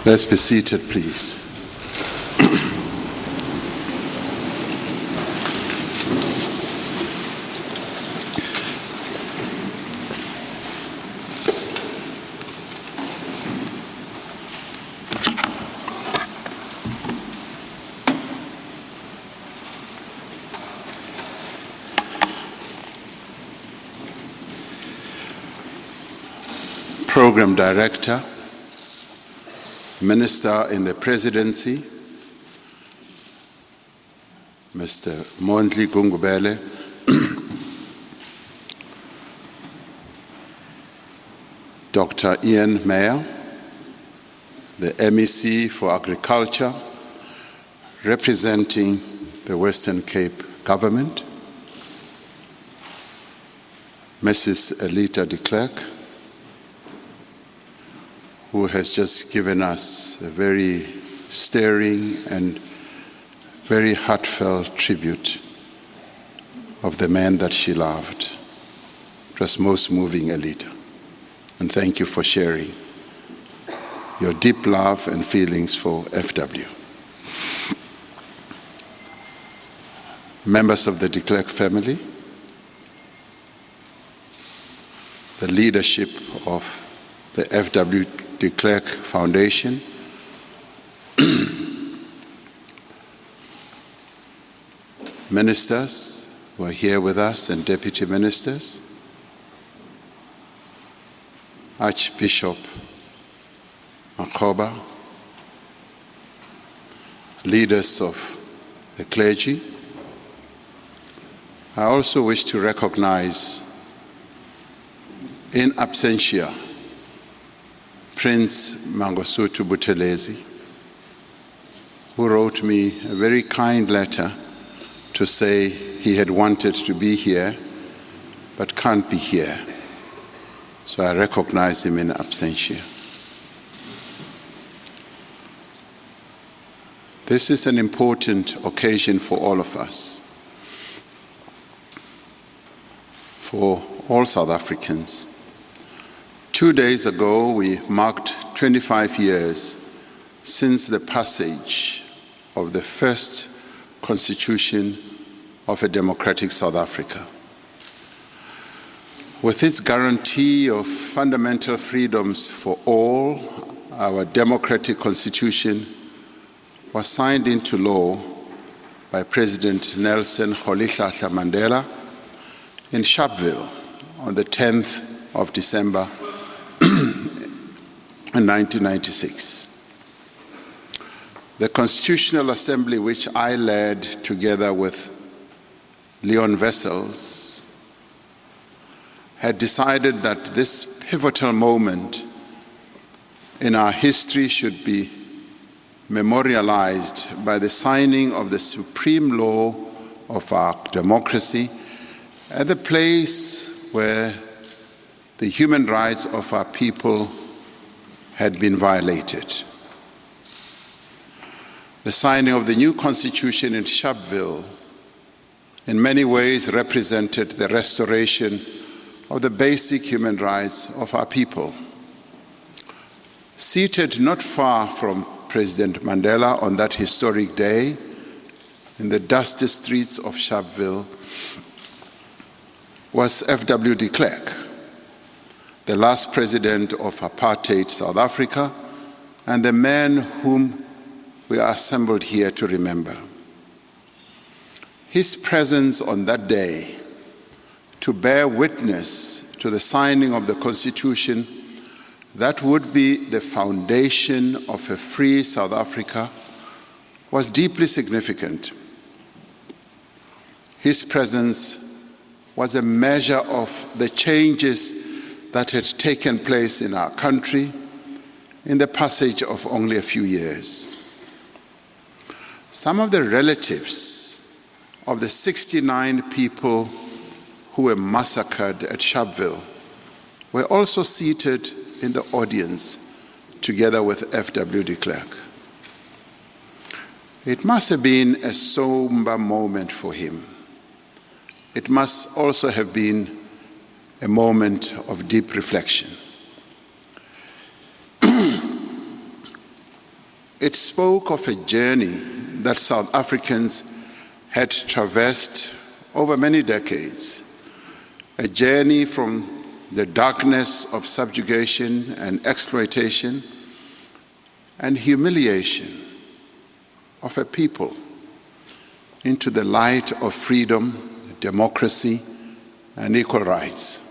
Let's be seated, please. Program Director, Minister in the Presidency, Mr. Mondli Gungubele, Dr. Ian Mayer, the MEC for Agriculture, representing the Western Cape Government, Mrs. Elita de Klerk, who has just given us a very stirring and very heartfelt tribute of the man that she loved. It was most moving, Elita. And thank you for sharing your deep love and feelings for FW. Members of the de Klerk family, the leadership of the FW de Klerk Foundation, ministers who are here with us and deputy ministers, Archbishop Makhoba, leaders of the clergy. I also wish to recognize in absentia Prince Mangosuthu Buthelezi, who wrote me a very kind letter to say he had wanted to be here but can't be here. So I recognize him in absentia. This is an important occasion for all of us, for all South Africans. 2 days ago, we marked 25 years since the passage of the first constitution of a democratic South Africa. With its guarantee of fundamental freedoms for all, our democratic constitution was signed into law by President Nelson Rolihlahla Mandela in Sharpeville on the 10th of December in 1996. The Constitutional Assembly, which I led together with Leon Wessels, had decided that this pivotal moment in our history should be memorialized by the signing of the supreme law of our democracy at the place where the human rights of our people had been violated. The signing of the new constitution in Sharpeville in many ways represented the restoration of the basic human rights of our people. Seated not far from President Mandela on that historic day, in the dusty streets of Sharpeville, was F.W. de Klerk, the last president of apartheid South Africa, and the man whom we are assembled here to remember. His presence on that day to bear witness to the signing of the Constitution that would be the foundation of a free South Africa was deeply significant. His presence was a measure of the changes that had taken place in our country in the passage of only a few years. Some of the relatives of the 69 people who were massacred at Sharpeville were also seated in the audience together with F.W. de Klerk. It must have been a somber moment for him. It must also have been a moment of deep reflection. It spoke of a journey that South Africans had traversed over many decades, a journey from the darkness of subjugation and exploitation and humiliation of a people into the light of freedom, democracy, and equal rights.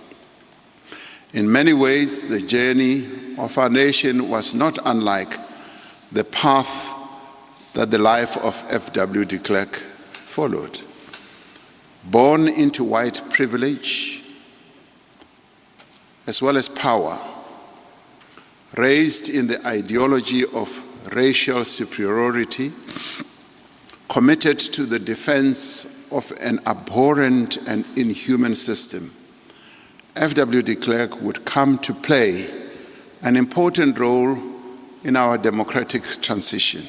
In many ways, the journey of our nation was not unlike the path that the life of F.W. de Klerk followed. Born into white privilege, as well as power, raised in the ideology of racial superiority, committed to the defense of an abhorrent and inhuman system, F.W. de Klerk would come to play an important role in our democratic transition.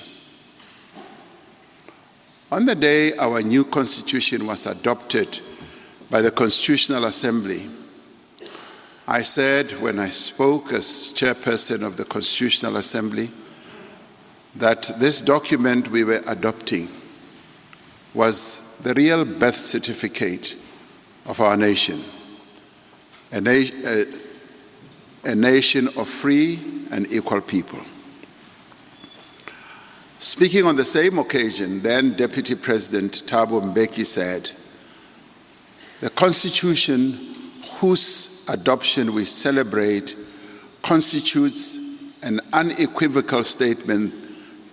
On the day our new constitution was adopted by the Constitutional Assembly, I said when I spoke as chairperson of the Constitutional Assembly that this document we were adopting was the real birth certificate of our nation, a nation of free and equal people. Speaking on the same occasion, then Deputy President Thabo Mbeki said, "The Constitution whose adoption we celebrate constitutes an unequivocal statement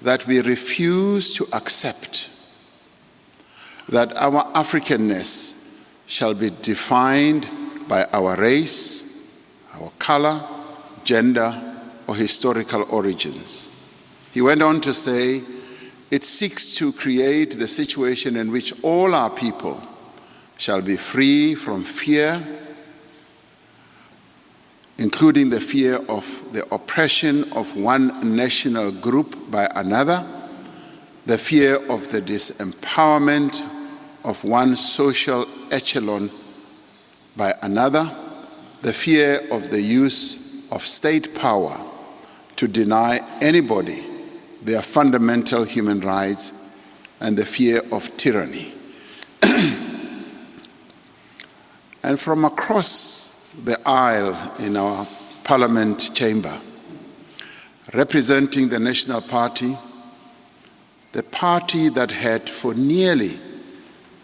that we refuse to accept that our Africanness shall be defined by our race, our color, gender, or historical origins." He went on to say, "It seeks to create the situation in which all our people shall be free from fear, including the fear of the oppression of one national group by another, the fear of the disempowerment of one social echelon by another, the fear of the use of state power to deny anybody their fundamental human rights, and the fear of tyranny." And from across the aisle in our Parliament chamber, representing the National Party, the party that had for nearly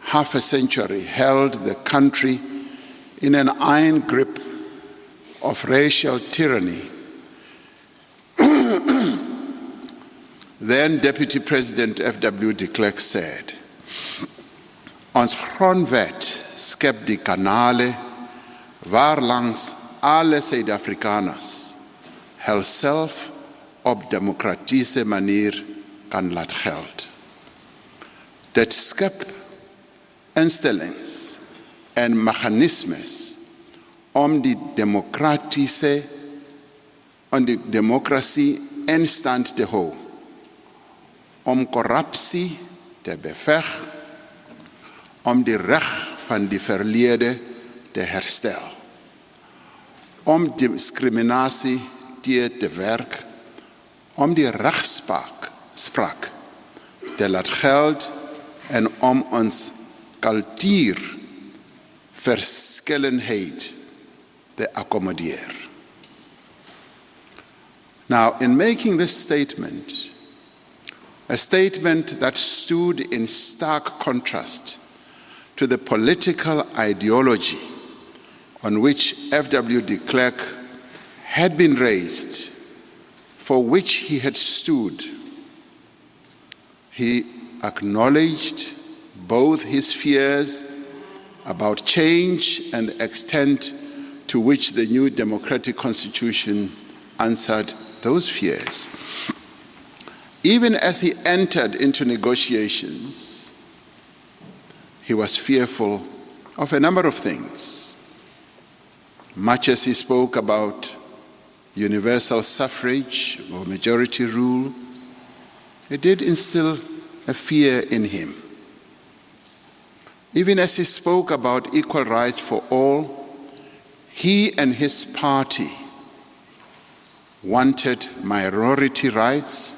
half a century held the country in an iron grip of racial tyranny, then Deputy President F.W. de Klerk said, "Ons grondwet skep die kanale waarlangs alle Suid-Afrikaners hulself op demokratiese manier kan laat geld. Dit skep instellings en mechanismes om die democratie in stand te hou, om korrupsie te beveg, om die reg van die verlede te herstel, om diskriminasie te werk, om die rechtspraak te laat geld en om ons kultuur verskillenheid te accommodeer." Now, in making this statement, a statement that stood in stark contrast to the political ideology on which F.W. de Klerk had been raised, for which he had stood, he acknowledged both his fears about change and the extent to which the new democratic constitution answered those fears. Even as he entered into negotiations, he was fearful of a number of things. Much as he spoke about universal suffrage or majority rule, it did instill a fear in him. Even as he spoke about equal rights for all, he and his party wanted minority rights,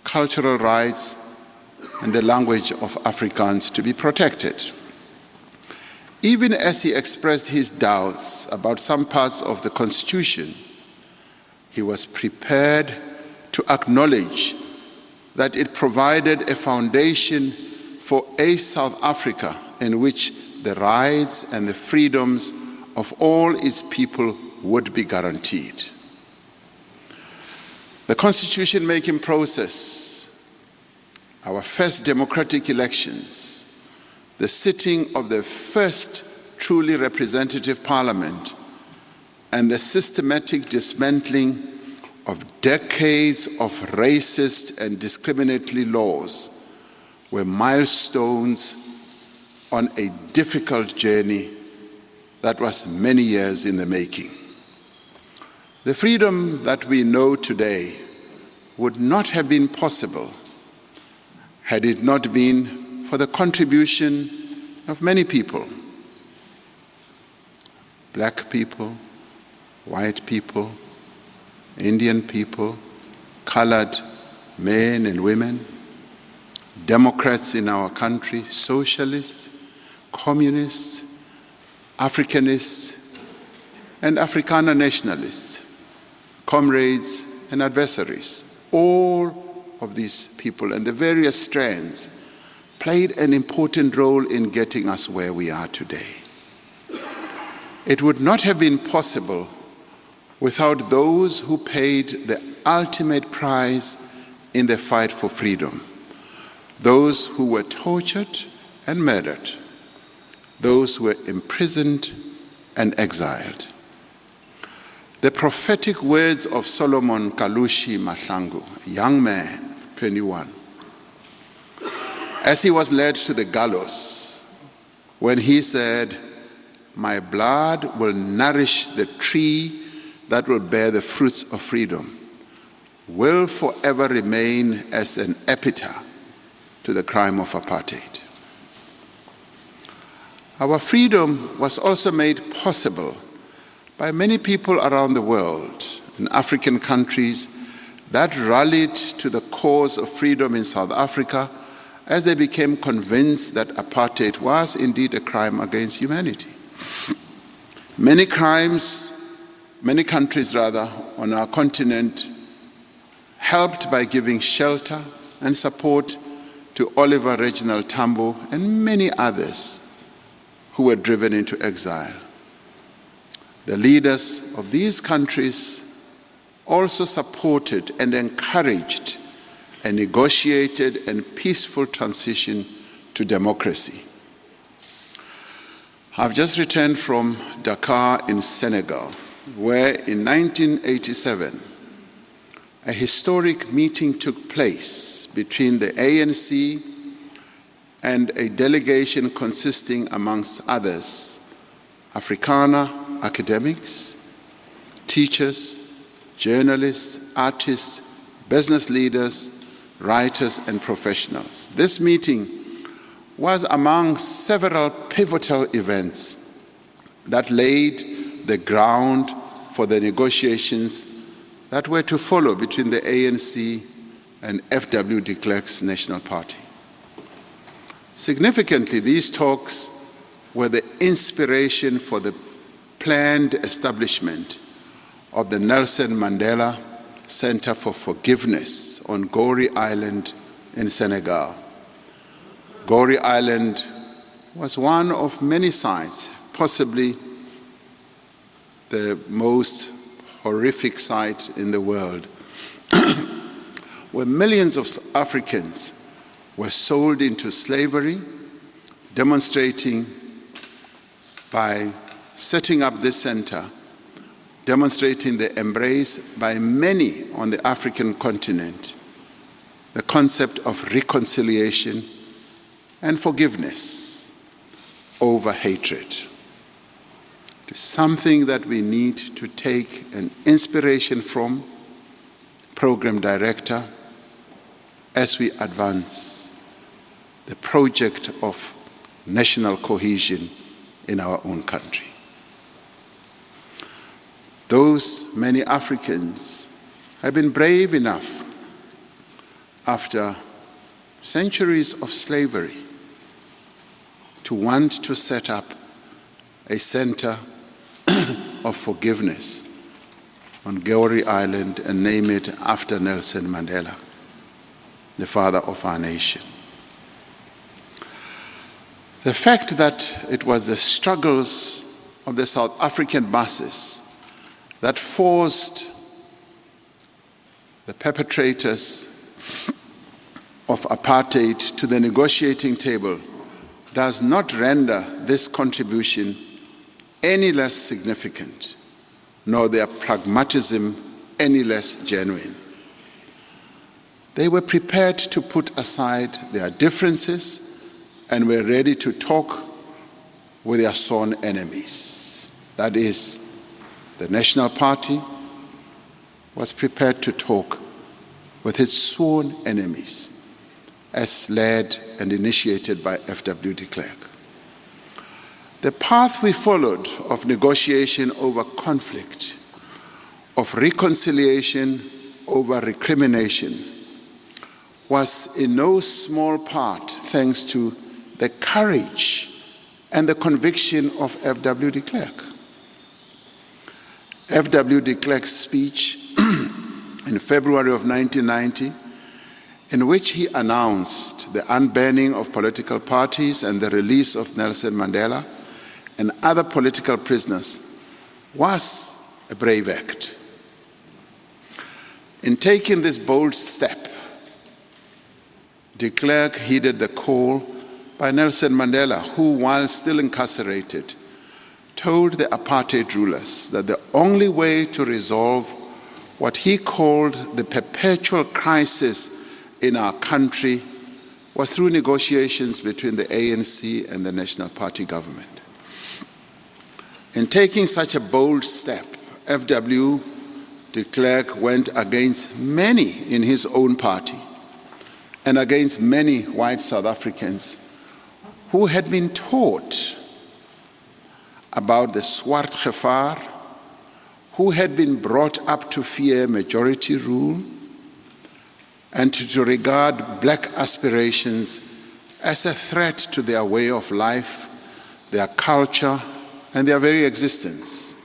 cultural rights, and the language of Afrikaans to be protected. Even as he expressed his doubts about some parts of the Constitution, he was prepared to acknowledge that it provided a foundation for a South Africa in which the rights and the freedoms of all its people would be guaranteed. The constitution-making process, our first democratic elections, the sitting of the first truly representative parliament, and the systematic dismantling of decades of racist and discriminatory laws were milestones on a difficult journey that was many years in the making. The freedom that we know today would not have been possible had it not been for the contribution of many people. Black people, white people, Indian people, colored men and women, Democrats in our country, socialists, communists, Africanists, and Afrikaner nationalists, comrades and adversaries. All of these people and the various strands played an important role in getting us where we are today. It would not have been possible without those who paid the ultimate price in the fight for freedom, those who were tortured and murdered, those who were imprisoned and exiled. The prophetic words of Solomon Kalushi Mahlangu, a young man, 21, as he was led to the gallows, when he said, "My blood will nourish the tree that will bear the fruits of freedom," will forever remain as an epitaph to the crime of apartheid. Our freedom was also made possible by many people around the world, in African countries, that rallied to the cause of freedom in South Africa as they became convinced that apartheid was indeed a crime against humanity. Many countries on our continent helped by giving shelter and support to Oliver Reginald Tambo and many others who were driven into exile. The leaders of these countries also supported and encouraged a negotiated and peaceful transition to democracy. I've just returned from Dakar in Senegal, where in 1987, a historic meeting took place between the ANC and a delegation consisting, amongst others, Afrikaner academics, teachers, journalists, artists, business leaders, writers, and professionals. This meeting was among several pivotal events that laid the ground for the negotiations that were to follow between the ANC and F.W. de Klerk's National Party. Significantly, these talks were the inspiration for the planned establishment of the Nelson Mandela Center for Forgiveness on Gorée Island in Senegal. Gorée Island was one of many sites, possibly the most horrific site in the world, where millions of Africans were sold into slavery, demonstrating by setting up this center, demonstrating the embrace by many on the African continent, the concept of reconciliation and forgiveness over hatred. It is something that we need to take an inspiration from, program director, as we advance the project of national cohesion in our own country. Those many Africans have been brave enough after centuries of slavery, to want to set up a center of forgiveness on Gowrie Island and name it after Nelson Mandela, the father of our nation. The fact that it was the struggles of the South African masses that forced the perpetrators of apartheid to the negotiating table does not render this contribution any less significant, nor their pragmatism any less genuine. They were prepared to put aside their differences and were ready to talk with their sworn enemies. That is, the National Party was prepared to talk with its sworn enemies, as led and initiated by F.W. de Klerk. The path we followed of negotiation over conflict, of reconciliation over recrimination, was in no small part thanks to the courage and the conviction of F.W. de Klerk. F.W. de Klerk's speech in February of 1990, in which he announced the unbanning of political parties and the release of Nelson Mandela and other political prisoners, was a brave act. In taking this bold step, de Klerk heeded the call by Nelson Mandela, who, while still incarcerated, told the apartheid rulers that the only way to resolve what he called the perpetual crisis in our country was through negotiations between the ANC and the National Party government. In taking such a bold step, F.W. de Klerk went against many in his own party and against many white South Africans who had been taught about the swart gevaar, who had been brought up to fear majority rule and to regard black aspirations as a threat to their way of life, their culture, and their very existence.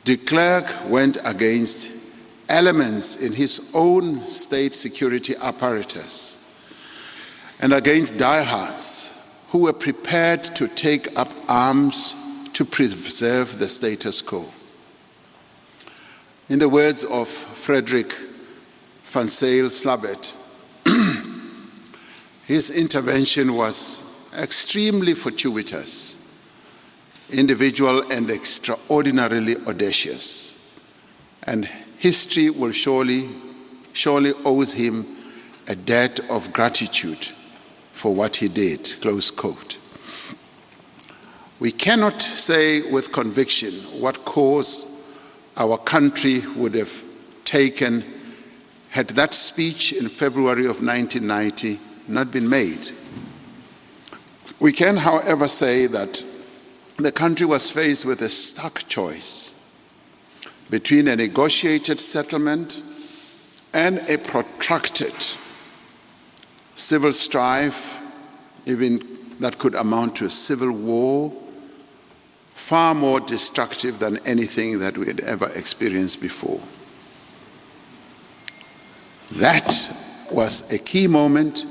De Klerk went against elements in his own state security apparatus and against diehards who were prepared to take up arms to preserve the status quo. In the words of Frederick van Zyl Slabbert, his intervention was extremely fortuitous, individual and extraordinarily audacious, and history will surely owes him a debt of gratitude for what he did, close quote. We cannot say with conviction what course our country would have taken had that speech in February of 1990 not been made. We can, however, say that the country was faced with a stark choice between a negotiated settlement and a protracted civil strife, even that could amount to a civil war, far more destructive than anything that we had ever experienced before. That was a key moment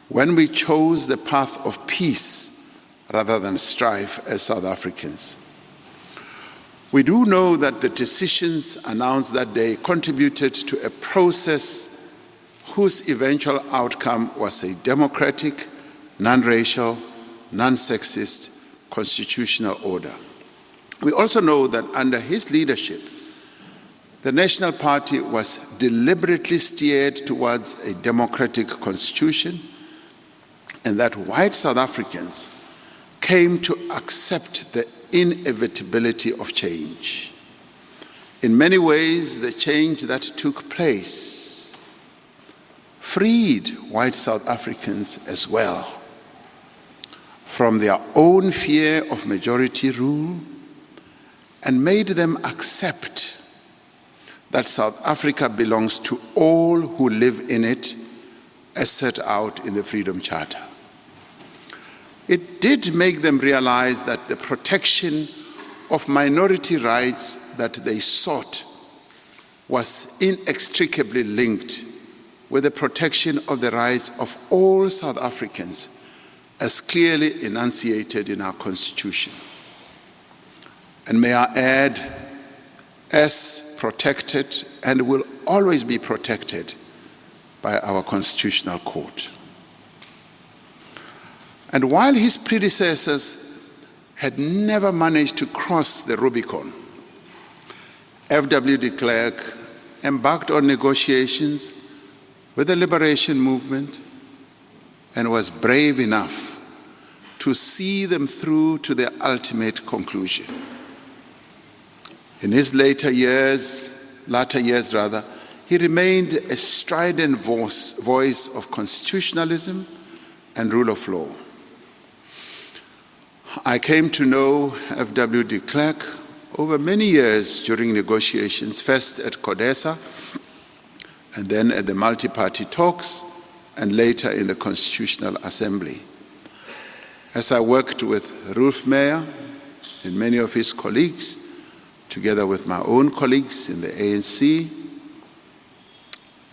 when we chose the path of peace rather than strife as South Africans. We do know that the decisions announced that day contributed to a process whose eventual outcome was a democratic, non-racial, non-sexist constitutional order. We also know that under his leadership, the National Party was deliberately steered towards a democratic constitution, and that white South Africans came to accept the inevitability of change. In many ways, the change that took place freed white South Africans as well from their own fear of majority rule and made them accept that South Africa belongs to all who live in it, as set out in the Freedom Charter. It did make them realize that the protection of minority rights that they sought was inextricably linked with the protection of the rights of all South Africans, as clearly enunciated in our Constitution. And may I add, as protected and will always be protected by our Constitutional Court. And while his predecessors had never managed to cross the Rubicon, F.W. de Klerk embarked on negotiations with the liberation movement and was brave enough to see them through to their ultimate conclusion. In his latter years, he remained a strident voice of constitutionalism and rule of law. I came to know F.W. de Klerk over many years during negotiations, first at CODESA, and then at the multi-party talks, and later in the Constitutional Assembly. As I worked with Rolf Meyer and many of his colleagues, together with my own colleagues in the ANC,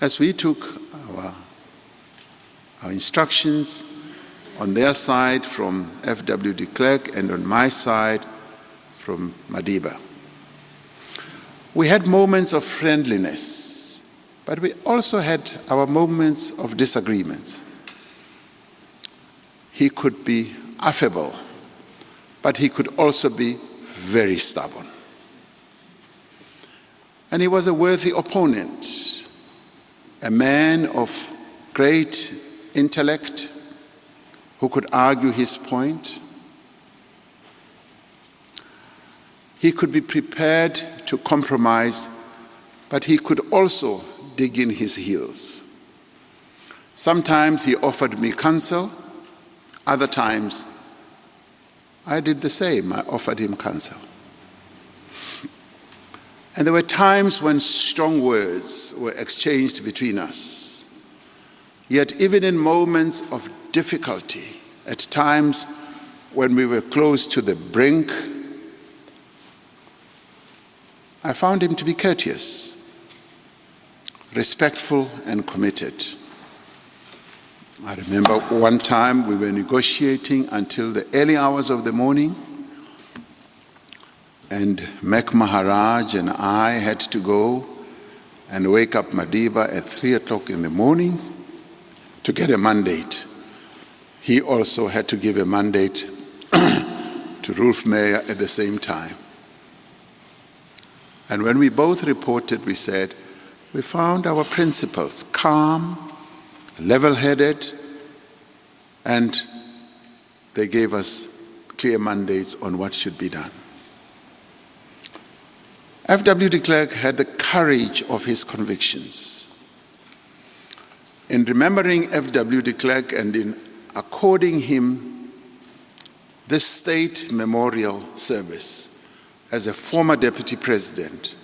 as we took our instructions on their side from F.W. de Klerk and on my side from Madiba. We had moments of friendliness, but we also had our moments of disagreements. He could be affable, but he could also be very stubborn. And he was a worthy opponent, a man of great intellect who could argue his point. He could be prepared to compromise, but he could also dig in his heels. Sometimes he offered me counsel, other times I did the same, I offered him counsel. And there were times when strong words were exchanged between us. Yet even in moments of difficulty, at times when we were close to the brink, I found him to be courteous, respectful, and committed. I remember one time we were negotiating until the early hours of the morning, and Mek Maharaj and I had to go and wake up Madiba at 3 o'clock in the morning to get a mandate. He also had to give a mandate to Rolf Meyer at the same time. And when we both reported, we said, we found our principles calm, level-headed, and they gave us clear mandates on what should be done. F.W. de Klerk had the courage of his convictions. In remembering F.W. de Klerk and in according him this state memorial service as a former deputy president,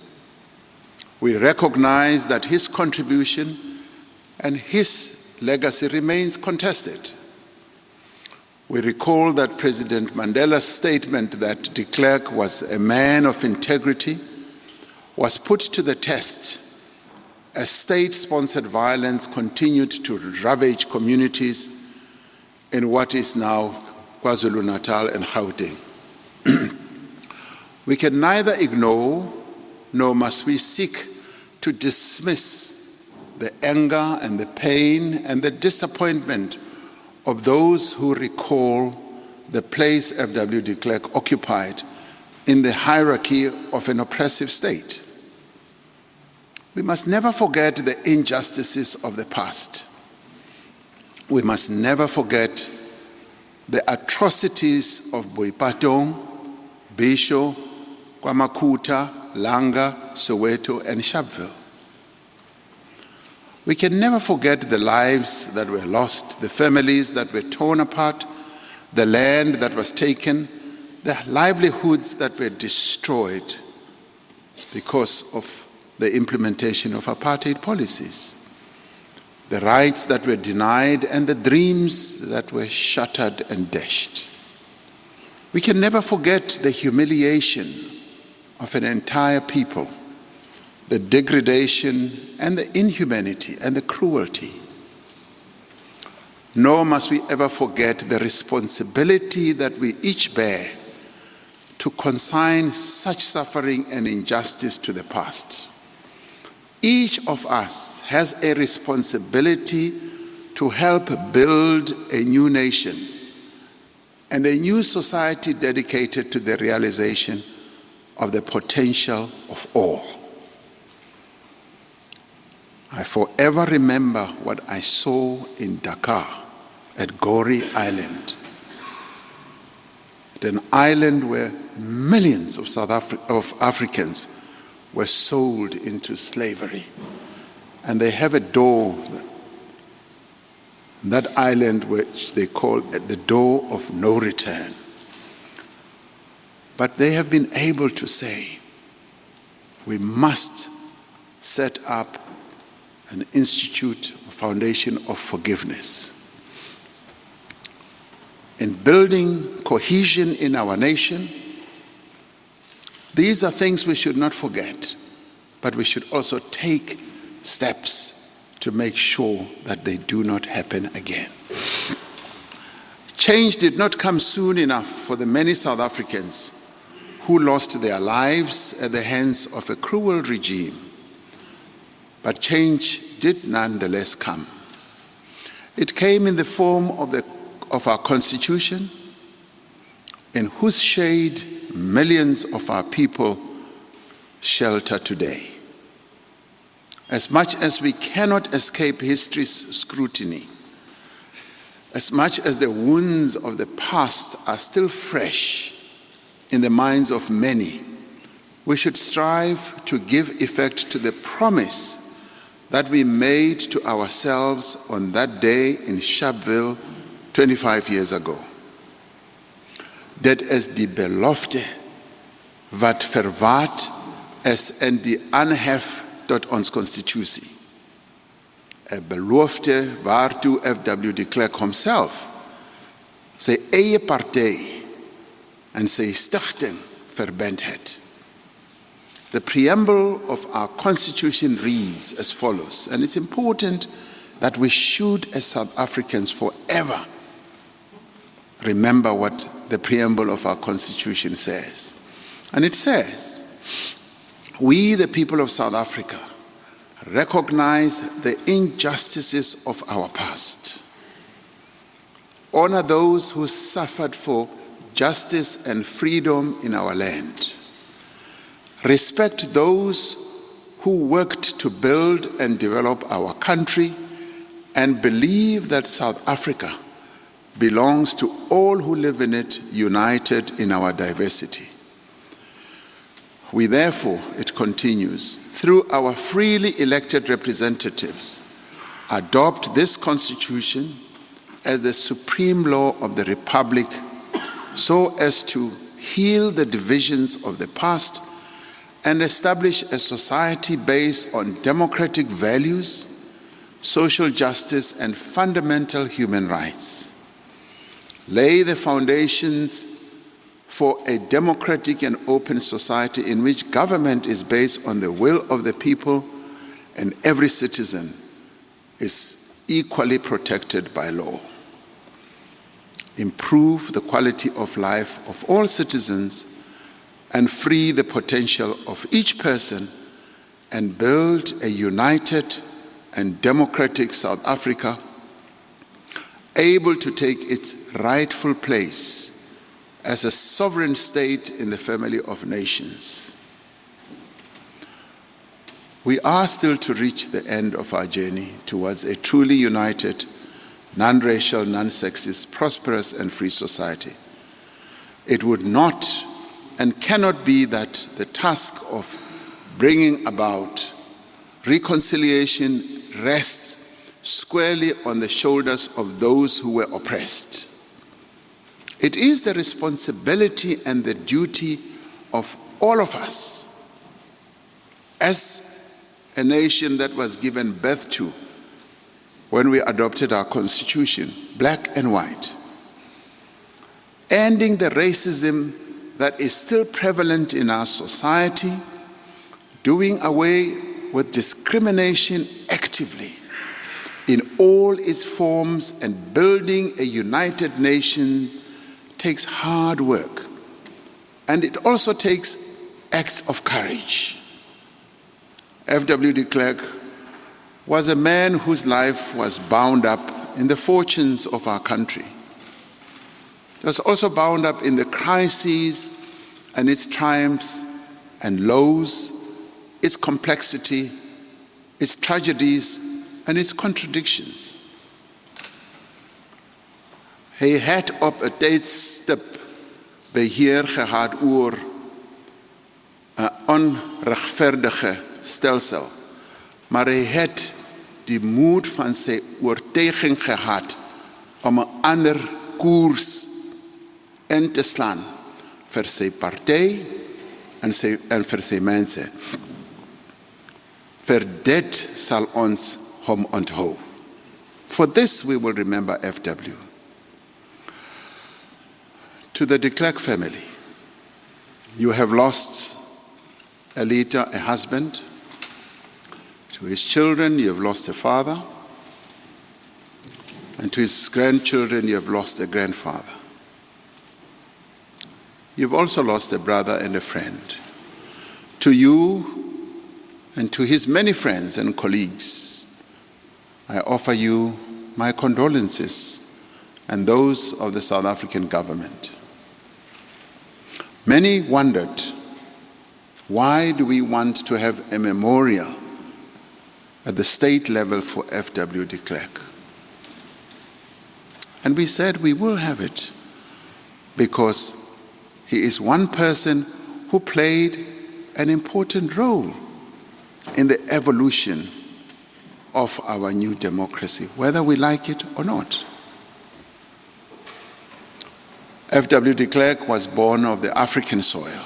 we recognize that his contribution and his legacy remains contested. We recall that President Mandela's statement that de Klerk was a man of integrity was put to the test as state-sponsored violence continued to ravage communities in what is now KwaZulu-Natal and Gauteng. We can neither ignore nor must we seek to dismiss the anger and the pain and the disappointment of those who recall the place F.W. de Klerk occupied in the hierarchy of an oppressive state. We must never forget the injustices of the past. We must never forget the atrocities of Boipatong, Bisho, Kwamakuta, Langa, Soweto, and Sharpeville. We can never forget the lives that were lost, the families that were torn apart, the land that was taken, the livelihoods that were destroyed because of the implementation of apartheid policies, the rights that were denied and the dreams that were shattered and dashed. We can never forget the humiliation of an entire people, the degradation and the inhumanity and the cruelty. Nor must we ever forget the responsibility that we each bear to consign such suffering and injustice to the past. Each of us has a responsibility to help build a new nation and a new society dedicated to the realization of the potential of all. I forever remember what I saw in Dakar at Goree Island, an island where millions of Africans were sold into slavery. And they have a door, that island which they call the door of no return. But they have been able to say, we must set up an institute, a foundation of forgiveness. In building cohesion in our nation, these are things we should not forget, but we should also take steps to make sure that they do not happen again. Change did not come soon enough for the many South Africans who lost their lives at the hands of a cruel regime. But change did nonetheless come. It came in the form of our Constitution, in whose shade millions of our people shelter today. As much as we cannot escape history's scrutiny, as much as the wounds of the past are still fresh in the minds of many, we should strive to give effect to the promise that we made to ourselves on that day in Sharpeville 25 years ago. Dit is die belofte wat verwaard is in die aanhef tot ons konstitusie. 'n belofte waartoe F.W. de Klerk himself sy eie party en sy stigting verband het. The preamble of our Constitution reads as follows, and it's important that we should, as South Africans, forever remember what the preamble of our Constitution says. And it says, we, the people of South Africa, recognize the injustices of our past, honor those who suffered for justice and freedom in our land, respect those who worked to build and develop our country, and believe that South Africa belongs to all who live in it, united in our diversity. We therefore, it continues, through our freely elected representatives, adopt this Constitution as the supreme law of the Republic, so as to heal the divisions of the past and establish a society based on democratic values, social justice, and fundamental human rights. Lay the foundations for a democratic and open society in which government is based on the will of the people and every citizen is equally protected by law. Improve the quality of life of all citizens and free the potential of each person, and build a united and democratic South Africa, able to take its rightful place as a sovereign state in the family of nations. We are still to reach the end of our journey towards a truly united, non-racial, non-sexist, prosperous and free society. It would not and cannot be that the task of bringing about reconciliation rests squarely on the shoulders of those who were oppressed. It is the responsibility and the duty of all of us as a nation that was given birth to when we adopted our constitution, black and white. Ending the racism that is still prevalent in our society, doing away with discrimination actively in all its forms, and building a united nation takes hard work. And it also takes acts of courage. F.W. de Klerk was a man whose life was bound up in the fortunes of our country. It was also bound up in the crises and its triumphs and lows, its complexity, its tragedies, and its contradictions. Hy het op 'n tydstip beheer gehad oor 'n onregverdige stelsel, maar hy het die moed van sy oortuiging gehad om 'n ander koers in te slaan vir sy party en vir sy mense. Vir dit sal ons hom onthou. For this we will remember F.W. To the de Klerk family, you have lost a leader, a husband. To his children, you have lost a father. And to his grandchildren, you have lost a grandfather. You've also lost a brother and a friend. To you and to his many friends and colleagues, I offer you my condolences and those of the South African government. Many wondered, why do we want to have a memorial at the state level for F.W. de Klerk? And we said we will have it because he is one person who played an important role in the evolution of our new democracy, whether we like it or not. F.W. de Klerk was born of the African soil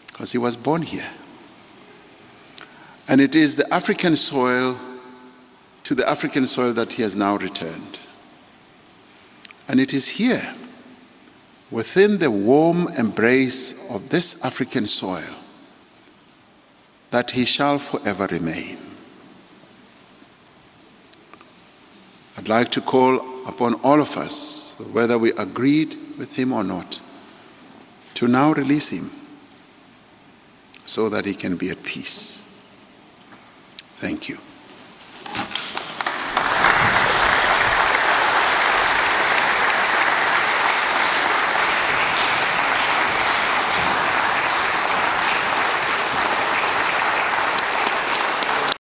because he was born here. And it is the African soil, to the African soil that he has now returned. And it is here, within the warm embrace of this African soil, that he shall forever remain. I'd like to call upon all of us, whether we agreed with him or not, to now release him so that he can be at peace. Thank you.